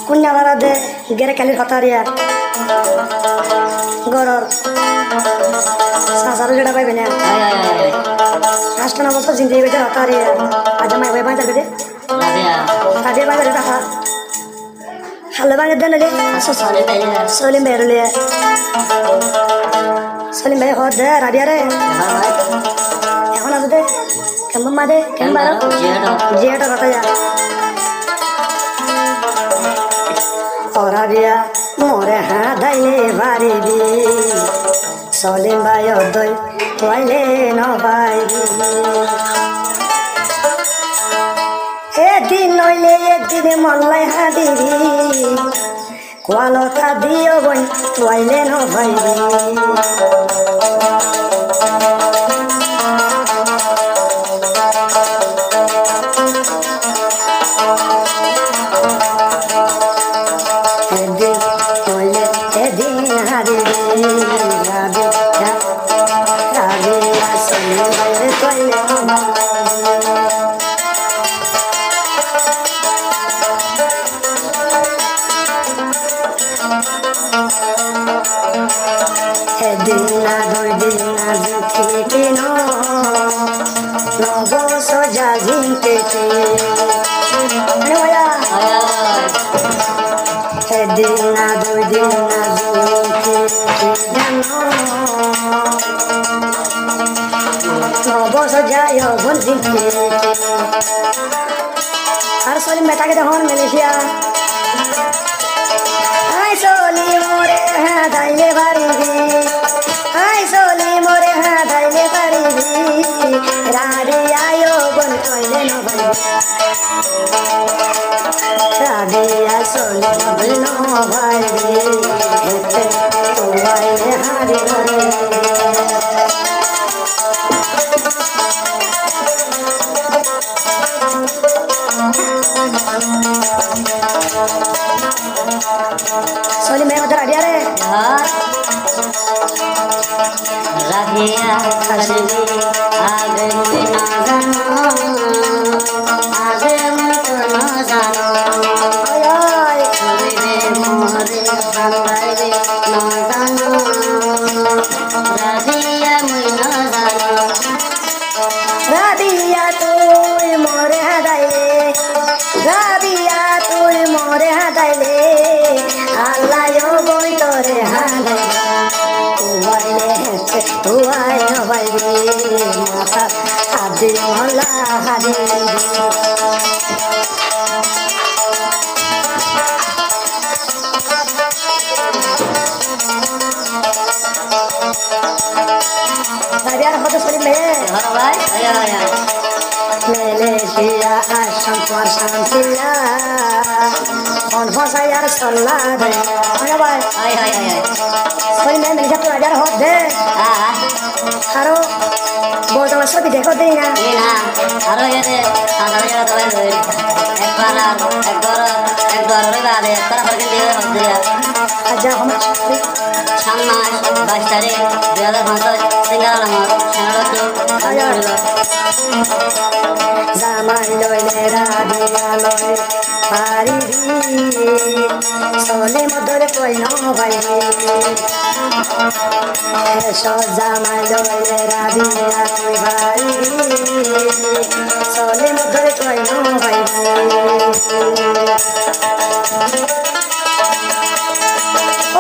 কুন্যা বারা দে গেরে কালির হতারিয়া গরর সাসারু যেটা পাইবে না আষ্টনা বছর জিন্দগি বেজে হতারিয়া আজ মাই ভাই বাঁচার বেজে রাধে বাঁচার দেখা হালে বাঁচার দেন রে সলিম ভাই রলিয়া সলিম ভাই হদ দে রাবিয়া রে এখন আছে দে কেমন মা দে কেমন বারো জিয়াটা হতায়া রাবিয়া মোরে হাদাইলে বাড়িবি সলিম ভাই অদয় তোয়াইলে নবাইবি এদিন নইলে একদিনে মল্লাই হাদিবি কোয়ালতা দিও বই তোয়াইলে নবাইবি দিন না দুই দিন না দুঃখে নব সোজা ঝিঁকে দিন না দুই দিন না দুঃখে নব সোজা যখন ঝিঁকে আর সলিম বেটাকে দেখুন মালয়েশিয়া আই সলি মোরে হ্যাঁ দাইলে বাড়িবি আই সলি মোরে হ্যাঁ দাইলে বাড়িবি রাবি আয়ো বন কইলে নবাইবি রাবি আই সলি বল নবাইবি হেতে তোয়াইলে হারি ঘরে Solim मैं उधर आ गया रे राधिया कलवी आगे मुझे ना जानो आगे मुझे ना जानो आय आय रे मोरे बंगाई रे ना जानो राधिया मुझे ना जानो राबिया तू मोरे हदाइले राबिया तू मोरे हदाइले अल्लाह यो बोई तोरे हदाइले तू आए नवाइले माता आदि मोला हादे राबिया होते सलिम में हाँ भाई आया Malaysia asam persantila on hosa yar solla de ayo bhai koi main Malaysia to ajar hot de haro boto maso bhi dekho de na ये ना हरो ये दे साधारण जगह तो है एक बार रे बात है पर करके दिए होते हैं aja hum छम्मास 22 तारीख 2005 सिंगाला मार channel ayo zaman loy le rabiya loy pari sole modore koi no bhai so zaman loy le rabiya koi bhai sole modore koi no bhai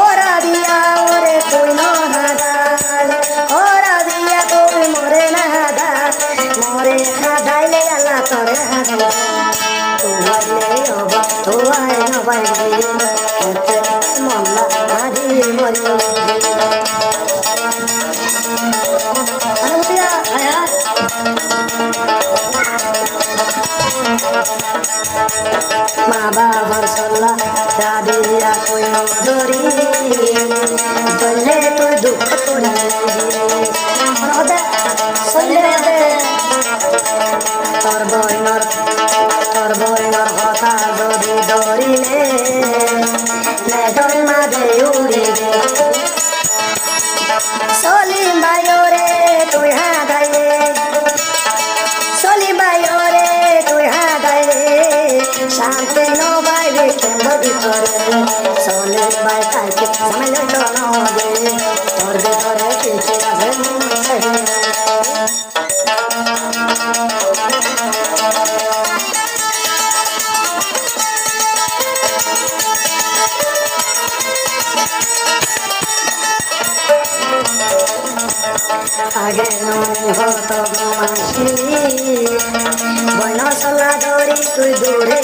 o rabiya ore koi no nada o rabiya koi more na nada more hadaile alla tore hadaile tu aile oba tu aile no baile ete molla adi mori anutia आया ma babar solla rabiya koi no dori dolle tu dukh tori hoda solle de তোর বইনর কথা যদি ধরিলে মেঘর মাঝে উড়িবে সলিম ভাই রে তুই হাদাইলে সলিম ভাই রে তুই হাদাইলে শান্তি নো বাইরে কেন্দ্র ভিতরে চলে বাই তাইকে সামান্য নদে তোর ভিতরে কিছু আছে আগে নয় হতো মাসি বনসলা ধরি তুই দূরে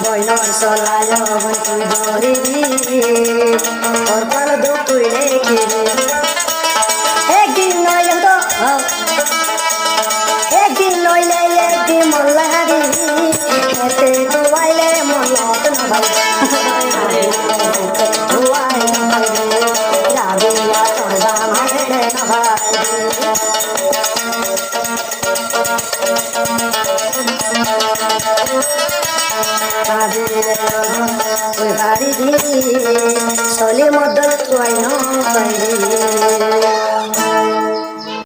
বনসলা যখন তুই ধরিবি তোর পাল দু তুই রেখে একদিন নয় তো একদিন নইলে একদিন মল্লা দিবি এতে ডুবাইলে মল্লত না ভাই ডুবাই না ভাই রাবিয়া তোর জামা গেলে না ভাই ওই বাড়ি দি চলি মদত তুই ন